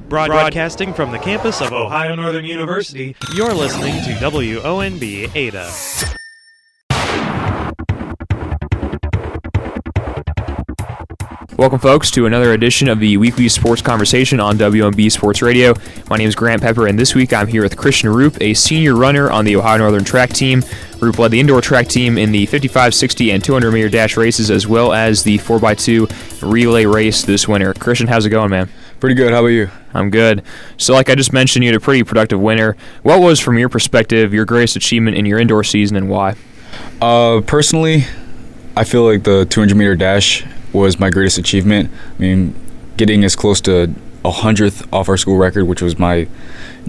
Broadcasting from the campus of Ohio Northern University, you're listening to WONB Ada. Welcome, folks, to another edition of the weekly sports conversation on WMB Sports Radio. My name is Grant Pepper, and this week I'm here with Christian Rupe, a senior runner on the Ohio Northern track team. Rupe led the indoor track team in the 55, 60, and 200-meter dash races, as well as the 4x2 relay race this winter. Christian, how's it going, man? Pretty good. How about you? I'm good. So like I just mentioned, you had a pretty productive winter. What was, from your perspective, your greatest achievement in your indoor season, and why? Personally, I feel like the 200-meter dash was my greatest achievement. I mean, getting as close to 100th off our school record, which was my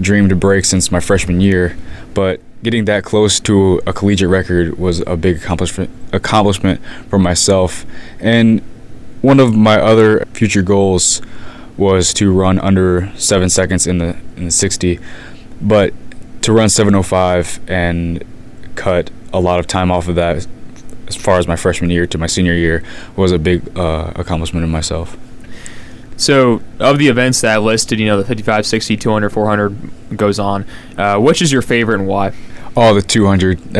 dream to break since my freshman year, but getting that close to a collegiate record was a big accomplishment for myself. And one of my other future goals was to run under 7 seconds in the 60, but to run 7:05 and cut a lot of time off of that as far as my freshman year to my senior year was a big accomplishment in myself. So, of the events that I listed, the 55, 60, 200, 400 goes on, which is your favorite and why? Oh, the 200.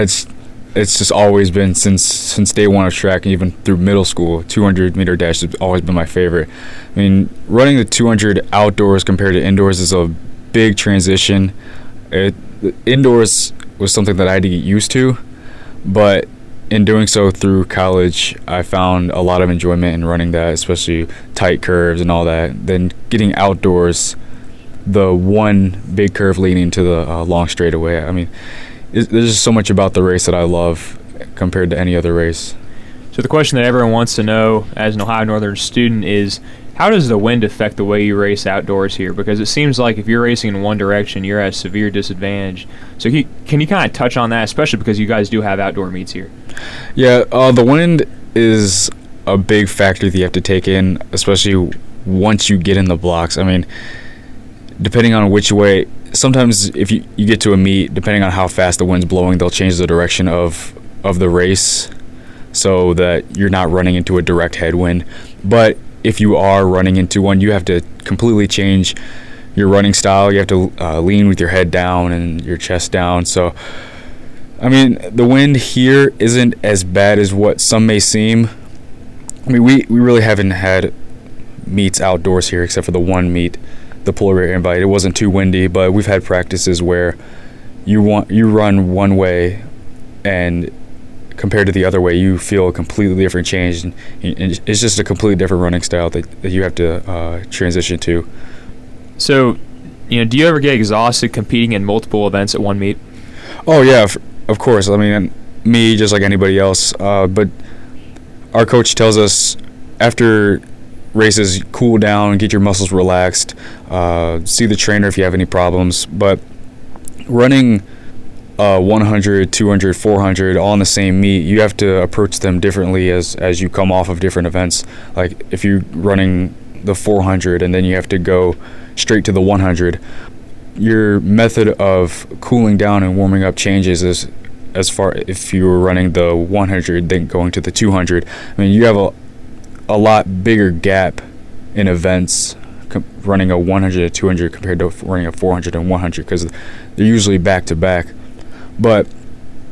It's just always been since day one of track, and even through middle school, 200-meter dash has always been my favorite. I mean, running the 200 outdoors compared to indoors is a big transition. Indoors was something that I had to get used to, but in doing so through college, I found a lot of enjoyment in running that, especially tight curves and all that. Then getting outdoors, the one big curve leading to the long straightaway. I mean, there's just so much about the race that I love compared to any other race. So the question that everyone wants to know as an Ohio Northern student is, how does the wind affect the way you race outdoors here? Because it seems like if you're racing in one direction, you're at a severe disadvantage. So can you kind of touch on that, especially because you guys do have outdoor meets here? Yeah, the wind is a big factor that you have to take in, especially once you get in the blocks. I mean, depending on which way, sometimes if you get to a meet, depending on how fast the wind's blowing, they'll change the direction of the race so that you're not running into a direct headwind. But if you are running into one, you have to completely change your running style. You have to lean with your head down and your chest down. So, I mean, the wind here isn't as bad as what some may seem. I mean, we really haven't had meets outdoors here except for the one meet, the Polar Bear Invite. It wasn't too windy, but we've had practices where you run one way, and compared to the other way, you feel a completely different change. And it's just a completely different running style that you have to transition to. So, do you ever get exhausted competing in multiple events at one meet? Oh, yeah, of course. I mean, me, just like anybody else. But our coach tells us after races, cool down, get your muscles relaxed, see the trainer if you have any problems. But running 100, 200, 400 all in the same meet, you have to approach them differently as you come off of different events. Like if you're running the 400 and then you have to go straight to the 100, your method of cooling down and warming up changes as far if you were running the 100 then going to the 200. I mean, you have a lot bigger gap in events running a 100 to 200 compared to running a 400 and 100 because they're usually back to back. But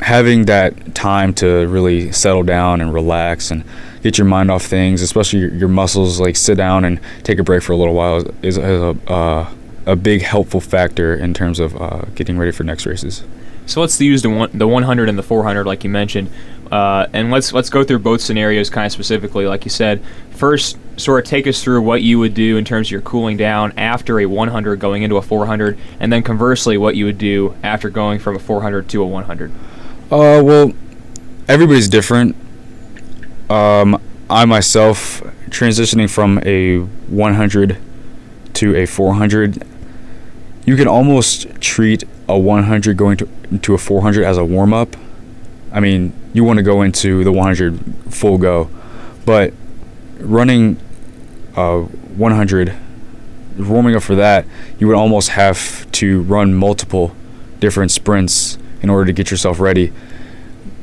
having that time to really settle down and relax and get your mind off things, especially your muscles, like sit down and take a break for a little while, is a big helpful factor in terms of getting ready for next races. So let's use the 100 and the 400 like you mentioned, and let's go through both scenarios kind of specifically. Like you said, first sort of take us through what you would do in terms of your cooling down after a 100 going into a 400, and then conversely what you would do after going from a 400 to a 100. Well, everybody's different. I myself, transitioning from a 100 to a 400, you can almost treat a 100 going to a 400 as a warm-up. I mean, you want to go into the 100 full go, but running 100, warming up for that, you would almost have to run multiple different sprints in order to get yourself ready.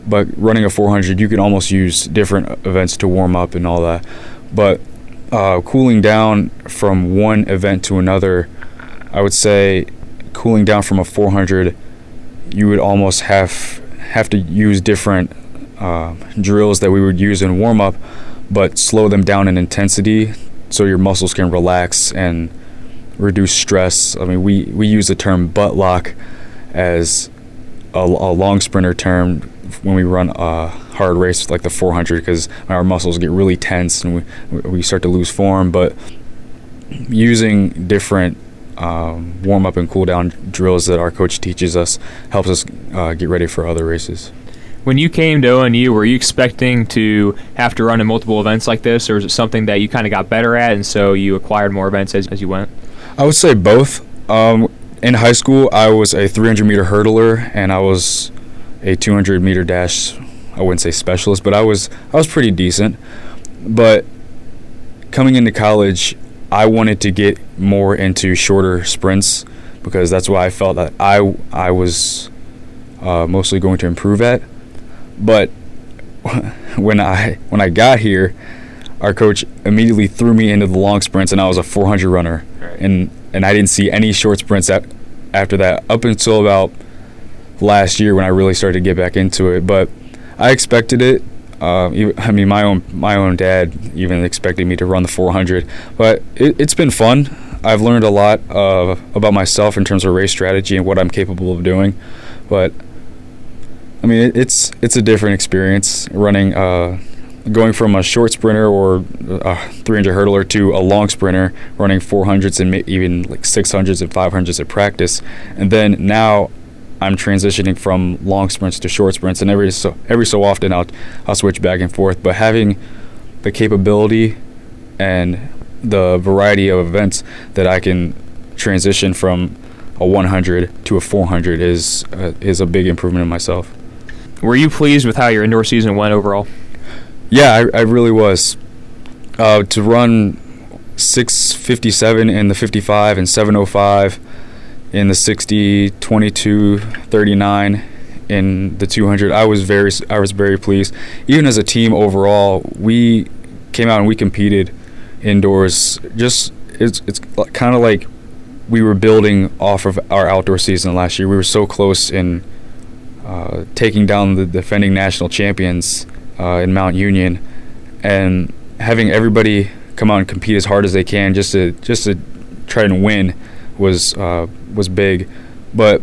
But running a 400, you can almost use different events to warm up and all that. But cooling down from one event to another, I would say cooling down from a 400, you would almost have to use different drills that we would use in warm-up, but slow them down in intensity so your muscles can relax and reduce stress. I mean, we use the term butt lock as a long sprinter term when we run a hard race like the 400, because our muscles get really tense and we start to lose form. But using different warm-up and cool-down drills that our coach teaches us helps us get ready for other races. When you came to ONU, were you expecting to have to run in multiple events like this, or is it something that you kind of got better at and so you acquired more events as you went? I would say both. In high school, I was a 300-meter hurdler, and I was a 200-meter dash, I wouldn't say specialist, but I was pretty decent. But coming into college, I wanted to get more into shorter sprints because that's what I felt that I was mostly going to improve at. But when I got here, our coach immediately threw me into the long sprints, and I was a 400 runner. Right. And I didn't see any short sprints after that up until about last year when I really started to get back into it. But I expected it. I mean, my own dad even expected me to run the 400. But it's been fun. I've learned a lot about myself in terms of race strategy and what I'm capable of doing. But I mean, it's a different experience running, going from a short sprinter or a 300 hurdler to a long sprinter, running 400s and even like 600s and 500s at practice. And then now I'm transitioning from long sprints to short sprints, and every so often I'll switch back and forth. But having the capability and the variety of events that I can transition from a 100 to a 400 is a big improvement in myself. Were you pleased with how your indoor season went overall? Yeah, I really was. To run 6:57 in the 55 and 7:05 in the 60, 22:39 in the 200, I was very pleased. Even as a team overall, we came out and we competed indoors. Just it's kind of like we were building off of our outdoor season last year. We were so close in taking down the defending national champions in Mount Union, and having everybody come out and compete as hard as they can just to try and win was big. But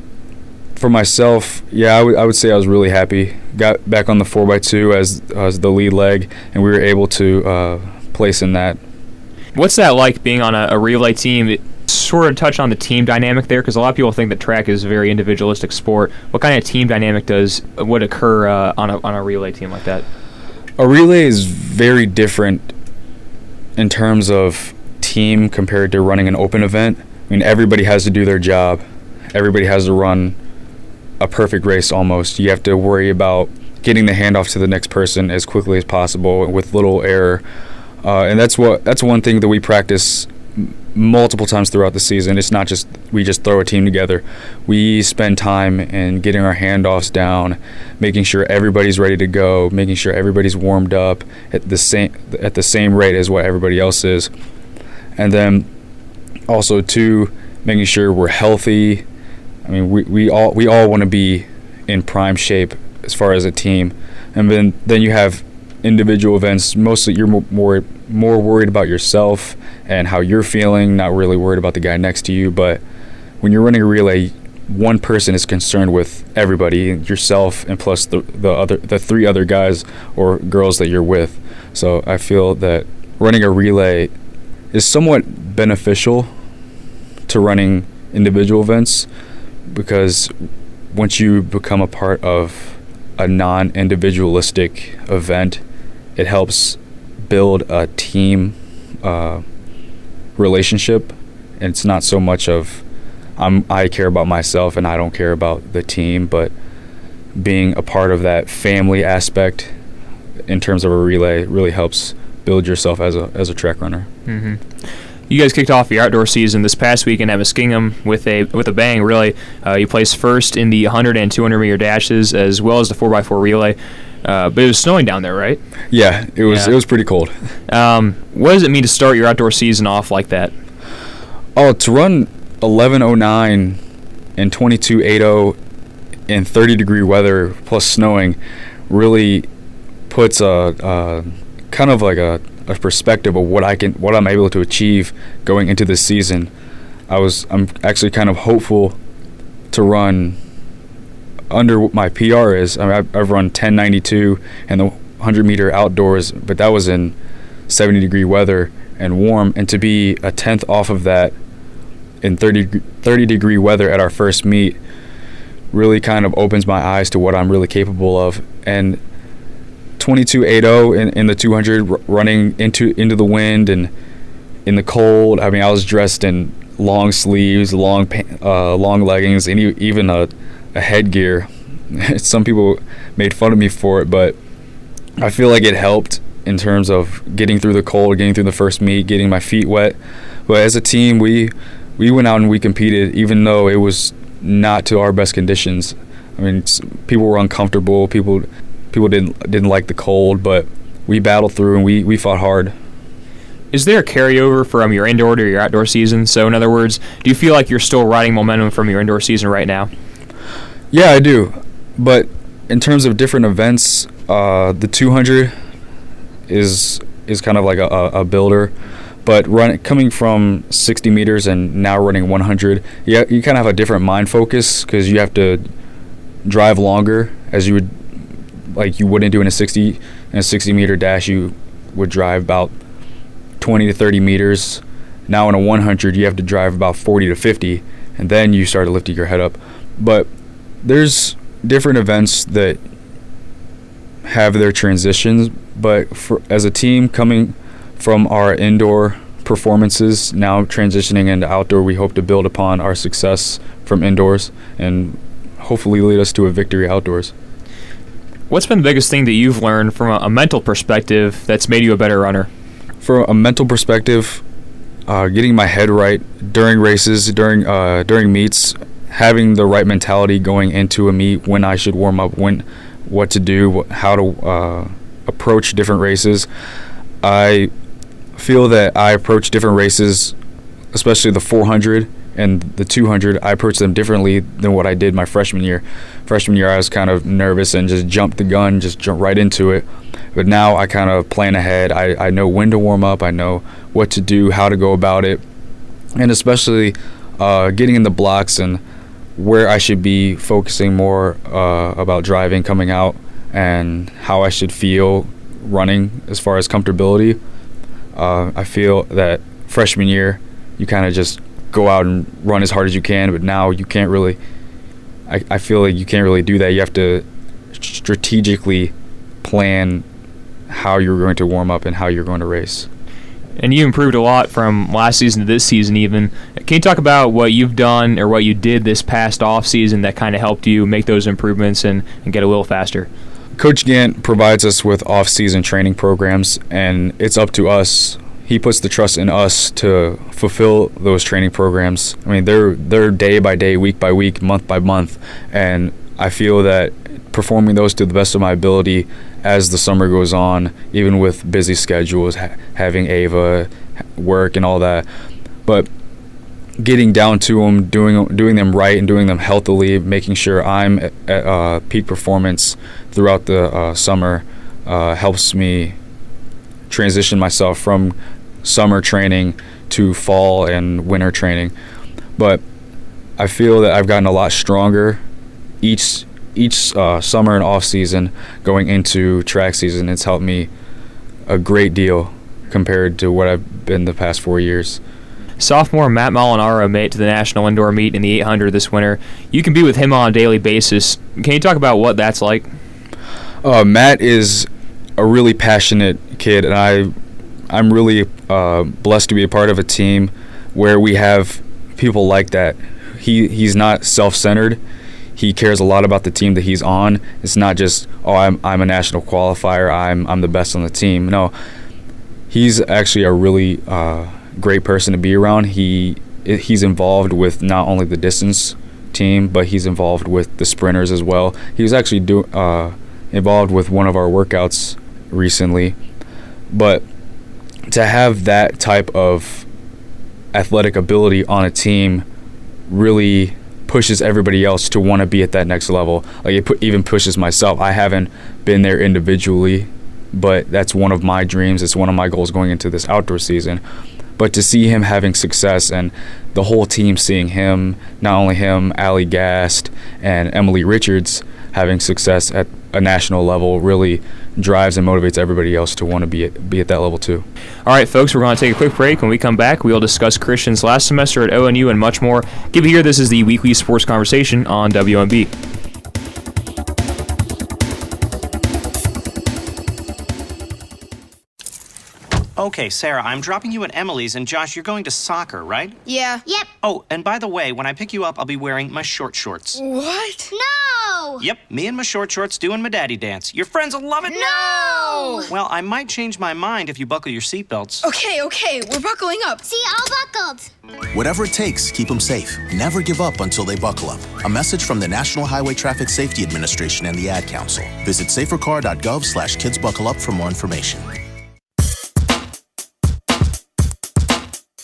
for myself, yeah, I would say I was really happy. Got back on the 4x2 as the lead leg, and we were able to place in that. What's that like being on a relay team? Sort of touch on the team dynamic there, because a lot of people think that track is a very individualistic sport. What kind of team dynamic would occur on a relay team like that? A relay is very different in terms of team compared to running an open event. I mean, everybody has to do their job. Everybody has to run a perfect race almost. You have to worry about getting the handoff to the next person as quickly as possible with little error. And that's one thing that we practice multiple times throughout the season. It's not just we just throw a team together. We spend time in getting our handoffs down, making sure everybody's ready to go, making sure everybody's warmed up at the same rate as what everybody else is. And then also too, making sure we're healthy. I mean, we all want to be in prime shape as far as a team. And then you have individual events. Mostly you're more worried about yourself and how you're feeling, not really worried about the guy next to you. But when you're running a relay, one person is concerned with everybody, yourself, and plus the three other guys or girls that you're with. So I feel that running a relay is somewhat beneficial to running individual events, because once you become a part of a non-individualistic event, it helps build a team relationship. And it's not so much of I care about myself and I don't care about the team, but being a part of that family aspect in terms of a relay really helps build yourself as a track runner. Mm-hmm. You guys kicked off your outdoor season this past weekend at Muskingum with a bang, really. You placed first in the 100 and 200 meter dashes as well as the 4x4 relay. but it was snowing down there, right? Yeah, it was. Yeah. It was pretty cold. What does it mean to start your outdoor season off like that? Oh, to run 11:09 and 22:80 in 30-degree weather plus snowing really puts a kind of like a perspective of what I'm able to achieve going into this season. I'm actually kind of hopeful to run under what my PR is. I mean, I've run 10:92 in the 100-meter outdoors, but that was in 70-degree weather and warm, and to be a tenth off of that in 30-degree weather at our first meet really kind of opens my eyes to what I'm really capable of. And 22:80 in the 200, running into the wind and in the cold. I mean, I was dressed in long sleeves, long leggings, and even a headgear. Some people made fun of me for it, but I feel like it helped in terms of getting through the cold, getting through the first meet, getting my feet wet. But as a team, we went out and we competed, even though it was not to our best conditions. I mean, people were uncomfortable. People didn't like the cold, but we battled through and we fought hard. Is there a carryover from your indoor to your outdoor season? So in other words, do you feel like you're still riding momentum from your indoor season right now? Yeah, I do. But in terms of different events, the 200 is kind of like a builder. But coming from 60 meters and now running 100, you kind of have a different mind focus because you have to drive longer as you wouldn't do in a 60 meter dash. You would drive about 20 to 30 meters. Now in a 100, you have to drive about 40 to 50, and then you start lifting your head up. But there's different events that have their transitions, but as a team coming from our indoor performances, now transitioning into outdoor, we hope to build upon our success from indoors and hopefully lead us to a victory outdoors. What's been the biggest thing that you've learned from a mental perspective that's made you a better runner? From a mental perspective, getting my head right during races, during meets, having the right mentality going into a meet, when I should warm up, what to do, how to approach different races. I feel that I approach different races, especially the 400 and the 200, I approach them differently than what I did my freshman year. Freshman year, I was kind of nervous and just jumped the gun, just jumped right into it. But now I kind of plan ahead. I know when to warm up. I know what to do, how to go about it. And especially getting in the blocks and where I should be focusing more about driving, coming out, and how I should feel running as far as comfortability. I feel that freshman year, you kind of just go out and run as hard as you can, but now you can't really, I feel like you can't really do that. You have to strategically plan how you're going to warm up and how you're going to race. And you improved a lot from last season to this season even. Can you talk about what you've done or what you did this past off season that kind of helped you make those improvements and get a little faster? Coach Gant provides us with off-season training programs, and it's up to us. He puts the trust in us to fulfill those training programs. I mean, they're day by day, week by week, month by month, and I feel that performing those to the best of my ability as the summer goes on, even with busy schedules, having AVA, work, and all that. But getting down to them, doing them right and doing them healthily, making sure I'm at peak performance throughout the summer helps me transition myself from summer training to fall and winter training. But I feel that I've gotten a lot stronger each summer and off season going into track season. It's helped me a great deal compared to what I've been the past 4 years. Sophomore Matt Molinaro made it to the National Indoor Meet in the 800 this winter. You can be with him on a daily basis. Can you talk about what that's like? Matt is a really passionate kid, and I'm really blessed to be a part of a team where we have people like that. He's not self-centered. He cares a lot about the team that he's on. It's not just, I'm a national qualifier, I'm the best on the team. No, he's actually a really great person to be around. He's involved with not only the distance team, but he's involved with the sprinters as well. He was actually involved with one of our workouts recently. But to have that type of athletic ability on a team really pushes everybody else to want to be at that next level. Like it even pushes myself. I haven't been there individually, but that's one of my dreams. It's one of my goals going into this outdoor season. But to see him having success and the whole team seeing him, not only him, Allie Gast and Emily Richards having success at a national level really drives and motivates everybody else to want to be at that level too. All right, folks, we're going to take a quick break. When we come back, we'll discuss Christian's last semester at ONU and much more. Give it here. This is the Weekly Sports Conversation on WMB. Okay, Sarah, I'm dropping you at Emily's, and Josh, you're going to soccer, right? Yeah. Yep. Oh, and by the way, when I pick you up, I'll be wearing my short shorts. What? No! Yep, me and my short shorts doing my daddy dance. Your friends will love it. No! Well, I might change my mind if you buckle your seatbelts. Okay, we're buckling up. See, all buckled. Whatever it takes, keep them safe. Never give up until they buckle up. A message from the National Highway Traffic Safety Administration and the Ad Council. Visit safercar.gov/kidsbuckleup for more information.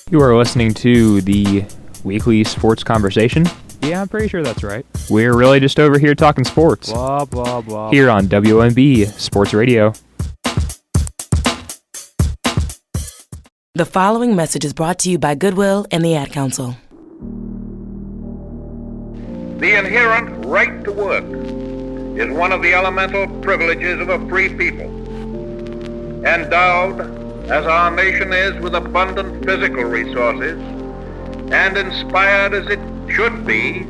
You are listening to the Weekly Sports Conversation. Yeah, I'm pretty sure that's right. We're really just over here talking sports. Blah, blah, blah. Here on WMB Sports Radio. The following message is brought to you by Goodwill and the Ad Council. The inherent right to work is one of the elemental privileges of a free people. Endowed, as our nation is, with abundant physical resources, and inspired as it should be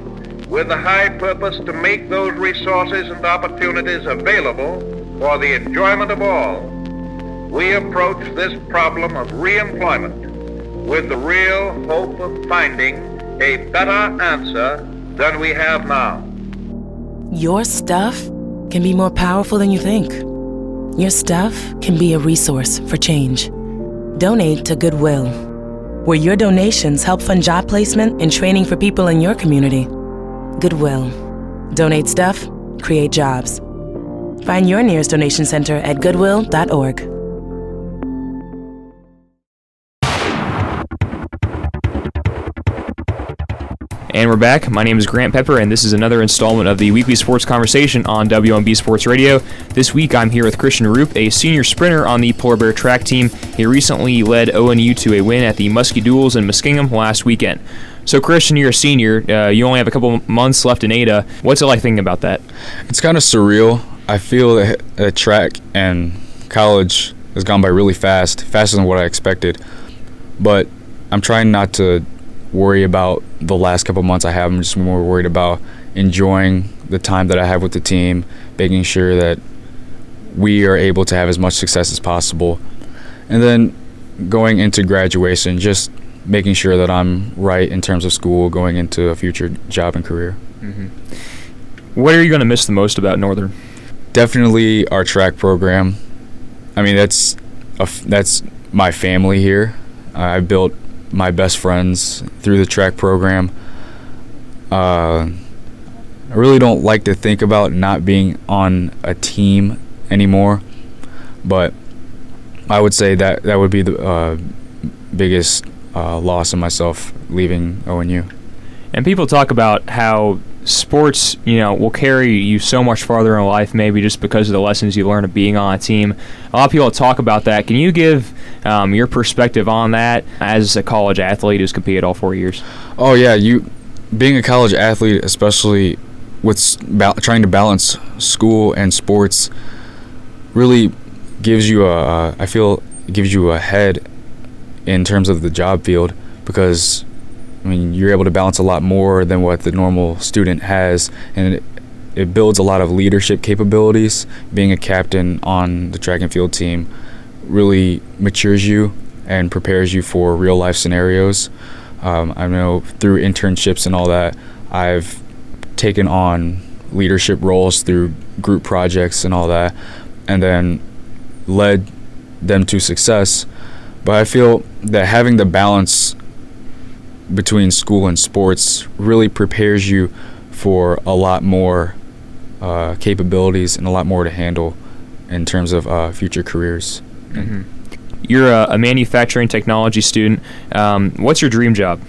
with the high purpose to make those resources and opportunities available for the enjoyment of all, we approach this problem of reemployment with the real hope of finding a better answer than we have now. Your stuff can be more powerful than you think. Your stuff can be a resource for change. Donate to Goodwill, where your donations help fund job placement and training for people in your community. Goodwill. Donate stuff, create jobs. Find your nearest donation center at goodwill.org. And we're back. My name is Grant Pepper, and this is another installment of the Weekly Sports Conversation on WMB Sports Radio. This week, I'm here with Christian Rupe, a senior sprinter on the Polar Bear track team. He recently led ONU to a win at the Muskie Duels in Muskingum last weekend. So, Christian, you're a senior. You only have a couple months left in Ada. What's it like thinking about that? It's kind of surreal. I feel that track and college has gone by really fast, faster than what I expected. But I'm trying not to worry about the last couple months I have. I'm just more worried about enjoying the time that I have with the team, making sure that we are able to have as much success as possible. And then going into graduation, just making sure that I'm right in terms of school, going into a future job and career. Mm-hmm. What are you going to miss the most about Northern? Definitely our track program. I mean, that's my family here. I built my best friends through the track program. I really don't like to think about not being on a team anymore, but I would say that would be the biggest loss of myself leaving ONU. And people talk about how sports, will carry you so much farther in life, maybe just because of the lessons you learn of being on a team. A lot of people talk about that. Can you give your perspective on that as a college athlete who's competed all 4 years? Oh, yeah. Being a college athlete, especially with trying to balance school and sports, really gives you a head in terms of the job field, because you're able to balance a lot more than what the normal student has, and it builds a lot of leadership capabilities. Being a captain on the track and field team really matures you and prepares you for real life scenarios. I know through internships and all that, I've taken on leadership roles through group projects and all that, and then led them to success. But I feel that having the balance between school and sports really prepares you for a lot more capabilities and a lot more to handle in terms of future careers. Mm-hmm. You're a manufacturing technology student. What's your dream job?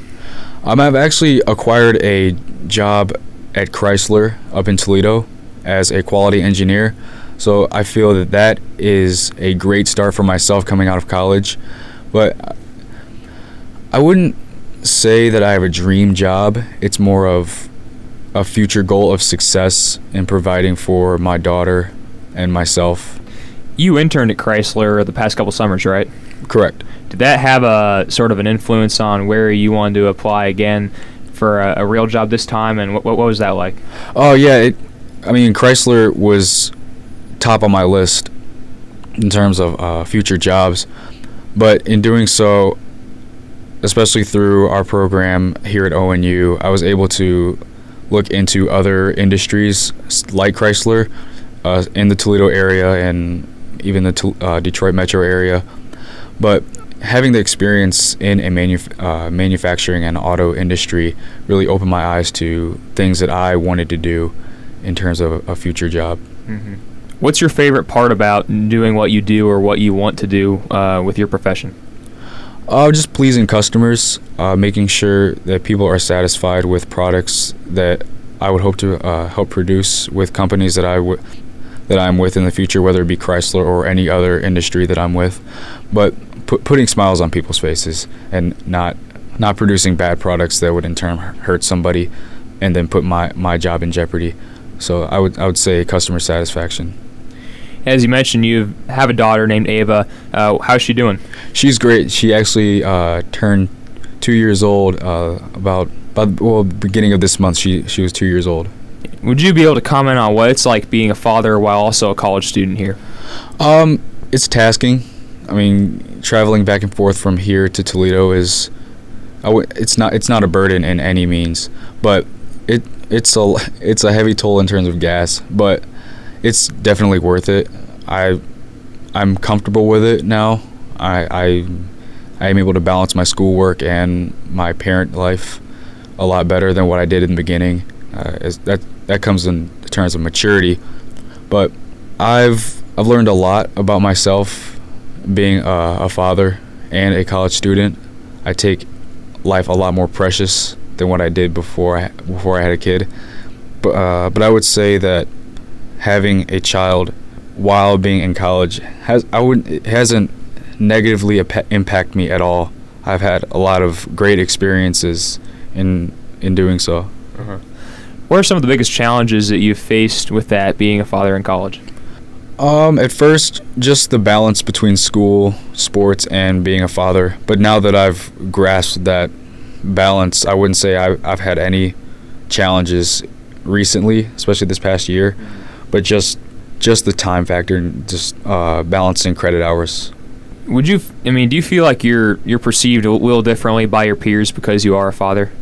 I've actually acquired a job at Chrysler up in Toledo as a quality engineer. So I feel that that is a great start for myself coming out of college. But I wouldn't say that I have a dream job. It's more of a future goal of success in providing for my daughter and myself. You interned at Chrysler the past couple summers, right? Correct. Did that have a sort of an influence on where you wanted to apply again for a real job this time, and what was that like? Oh, yeah. Chrysler was top on my list in terms of future jobs. But in doing so, especially through our program here at ONU, I was able to look into other industries like Chrysler in the Toledo area and even the Detroit metro area. But having the experience in a manufacturing and auto industry really opened my eyes to things that I wanted to do in terms of a future job. Mm-hmm. What's your favorite part about doing what you do or what you want to do with your profession? Just pleasing customers, making sure that people are satisfied with products that I would hope to help produce with companies that I'm with in the future, whether it be Chrysler or any other industry that I'm with. But putting smiles on people's faces and not producing bad products that would in turn hurt somebody and then put my job in jeopardy. So I would say customer satisfaction. As you mentioned, you have a daughter named Ava. How's she doing? She's great. She actually turned 2 years old beginning of this month. She was 2 years old. Would you be able to comment on what it's like being a father while also a college student here? It's tasking. Traveling back and forth from here to Toledo it's not a burden in any means, but it's a heavy toll in terms of gas, but it's definitely worth it. I'm comfortable with it now. I am able to balance my schoolwork and my parent life a lot better than what I did in the beginning. That comes in terms of maturity, but I've learned a lot about myself being a father and a college student. I take life a lot more precious than what I did before I had a kid. But I would say that having a child while being in college hasn't negatively impacted me at all. I've had a lot of great experiences in doing so. Uh-huh. What are some of the biggest challenges that you've faced with that, being a father in college? At first, just the balance between school, sports, and being a father. But now that I've grasped that balance, I wouldn't say I've had any challenges recently, especially this past year. But just the time factor and just balancing credit hours. Do you feel like you're perceived a little differently by your peers because you are a father?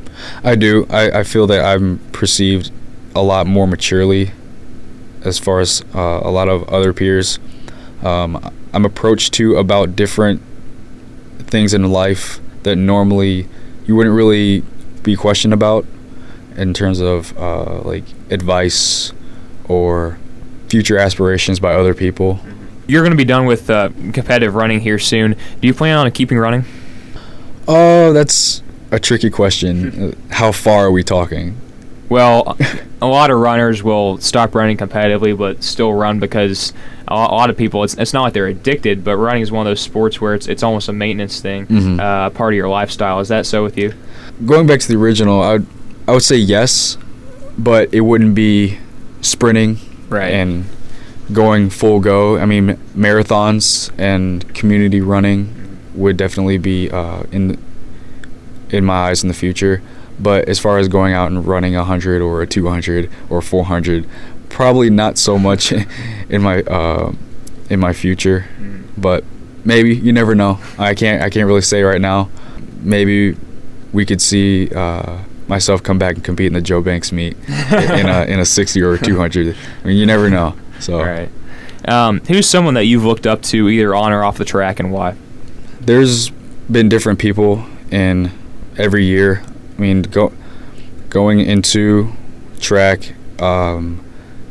I do. I feel that I'm perceived a lot more maturely as far as a lot of other peers. I'm approached to about different things in life that normally you wouldn't really be questioned about in terms of like advice or future aspirations by other people. You're going to be done with competitive running here soon. Do you plan on keeping running? Oh, that's a tricky question. How far are we talking? Well, a lot of runners will stop running competitively but still run because a lot of people, it's not like they're addicted, but running is one of those sports where it's almost a maintenance thing, part of your lifestyle. Is that so with you? Going back to the original, I would say yes, but it wouldn't be sprinting and going full go. Marathons and community running would definitely be in my eyes in the future. But as far as going out and running 100 or a 200 or 400, probably not so much in my future. But maybe, you never know. I can't really say right now. Maybe we could see myself come back and compete in the Joe Banks meet in a 60 or a 200. You never know. So. All right. Who's someone that you've looked up to either on or off the track, and why? There's been different people in every year. Going into track,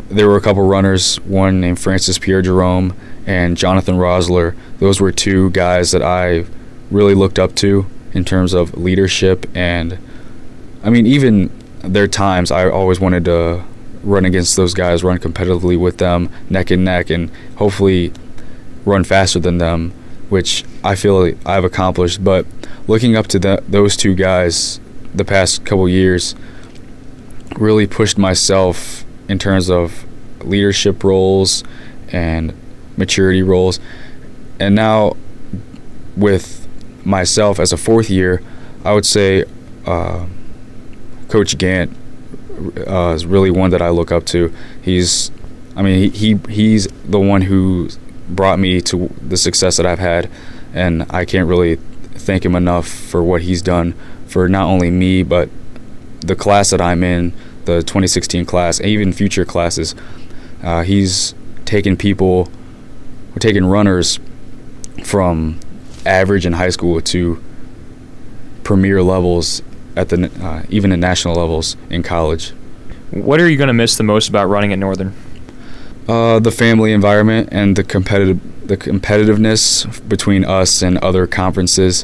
there were a couple runners, one named Francis Pierre Jerome and Jonathan Rosler. Those were two guys that I really looked up to in terms of leadership, and I mean, even their times, I always wanted to run against those guys, run competitively with them, neck and neck, and hopefully run faster than them, which I feel I've accomplished. But looking up to those two guys the past couple years really pushed myself in terms of leadership roles and maturity roles. And now with myself as a fourth year, I would say Coach Gant is really one that I look up to. He's the one who brought me to the success that I've had, and I can't really thank him enough for what he's done for not only me but the class that I'm in, the 2016 class, and even future classes. He's taken runners from average in high school to premier levels at the even at national levels in college. What are you going to miss the most about running at Northern? The family environment and the competitiveness between us and other conferences.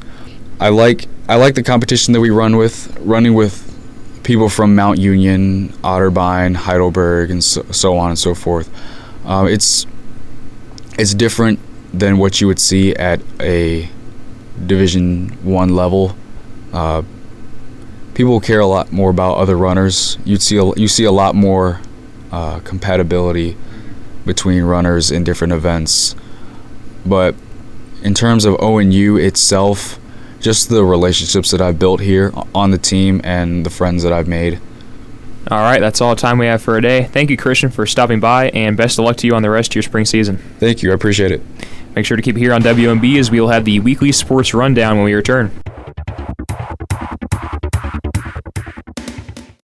I like the competition that we running with people from Mount Union, Otterbein, Heidelberg, and so on and so forth. It's different than what you would see at a Division I level. People care a lot more about other runners. You see a lot more compatibility between runners in different events. But in terms of ONU itself, just the relationships that I've built here on the team and the friends that I've made. All right, that's all the time we have for today. Thank you, Christian, for stopping by, and best of luck to you on the rest of your spring season. Thank you. I appreciate it. Make sure to keep it here on WMB as we will have the weekly sports rundown when we return.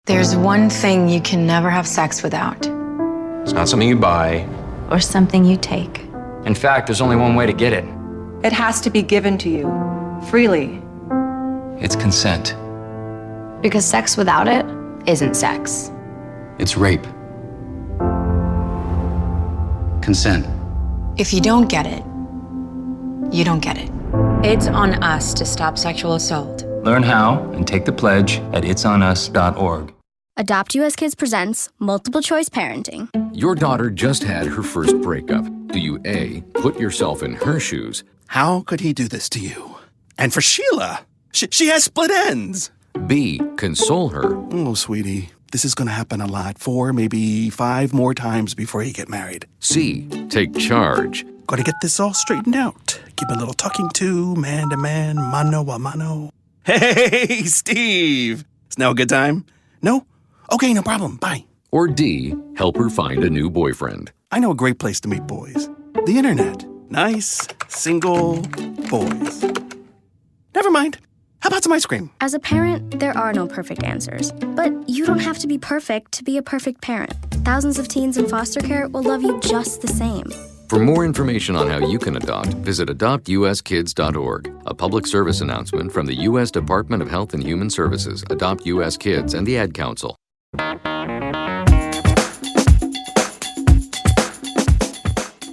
There's one thing you can never have sex without. It's not something you buy. Or something you take. In fact, there's only one way to get it. It has to be given to you, freely. It's consent. Because sex without it isn't sex. It's rape. Consent. If you don't get it, you don't get it. It's on us to stop sexual assault. Learn how and take the pledge at itsonus.org. Adopt US Kids presents Multiple Choice Parenting. Your daughter just had her first breakup. Do you A, put yourself in her shoes? How could he do this to you? And for Sheila, she has split ends. B, console her. Oh, sweetie, this is going to happen a lot. 4, maybe 5 more times before you get married. C, take charge. Got to get this all straightened out. Give a little talking to, man to man, mano a mano. Hey, Steve! Is now a good time? No? Okay, no problem. Bye. Or D, help her find a new boyfriend. I know a great place to meet boys. The internet. Nice, single boys. Never mind. How about some ice cream? As a parent, there are no perfect answers. But you don't have to be perfect to be a perfect parent. Thousands of teens in foster care will love you just the same. For more information on how you can adopt, visit adoptuskids.org. A public service announcement from the U.S. Department of Health and Human Services, Adopt U.S. Kids, and the Ad Council.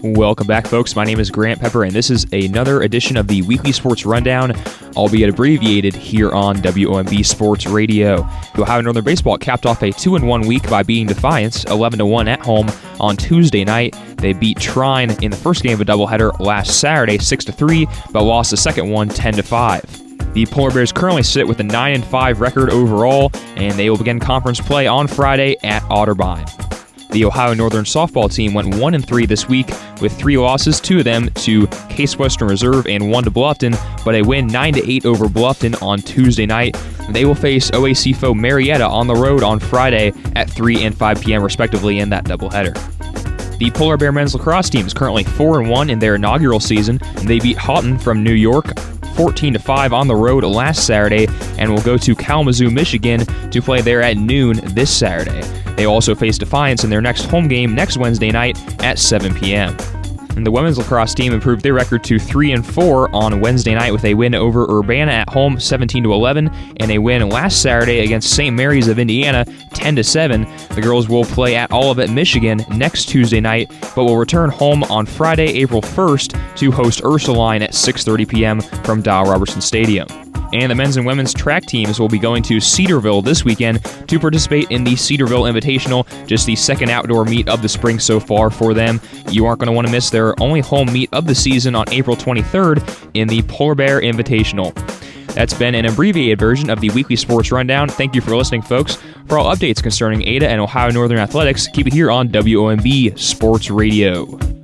Welcome back, folks. My name is Grant Pepper, and this is another edition of the Weekly Sports Rundown, albeit abbreviated, here on WOMB Sports Radio. The Ohio Northern Baseball capped off a 2-1 week by beating Defiance 11-1 at home on Tuesday night. They beat Trine in the first game of a doubleheader last Saturday 6-3, but lost the second one 10-5. The Polar Bears currently sit with a 9-5 record overall, and they will begin conference play on Friday at Otterbein. The Ohio Northern softball team went 1-3 this week with 3 losses, 2 of them to Case Western Reserve and 1 to Bluffton, but a win 9-8 over Bluffton on Tuesday night. They will face OAC foe Marietta on the road on Friday at 3 and 5 p.m. respectively in that doubleheader. The Polar Bear men's lacrosse team is currently 4-1 in their inaugural season. They beat Houghton from New York 14-5 on the road last Saturday and will go to Kalamazoo, Michigan to play there at noon this Saturday. They also face Defiance in their next home game next Wednesday night at 7 p.m. And the women's lacrosse team improved their record to 3-4 on Wednesday night with a win over Urbana at home 17-11 and a win last Saturday against St. Mary's of Indiana 10-7. The girls will play at Olivet, Michigan next Tuesday night, but will return home on Friday, April 1st to host Ursuline at 6:30 p.m. from Dow Robertson Stadium. And the men's and women's track teams will be going to Cedarville this weekend to participate in the Cedarville Invitational, just the second outdoor meet of the spring so far for them. You aren't going to want to miss their only home meet of the season on April 23rd in the Polar Bear Invitational. That's been an abbreviated version of the Weekly Sports Rundown. Thank you for listening, folks. For all updates concerning Ada and Ohio Northern athletics, keep it here on WOMB Sports Radio.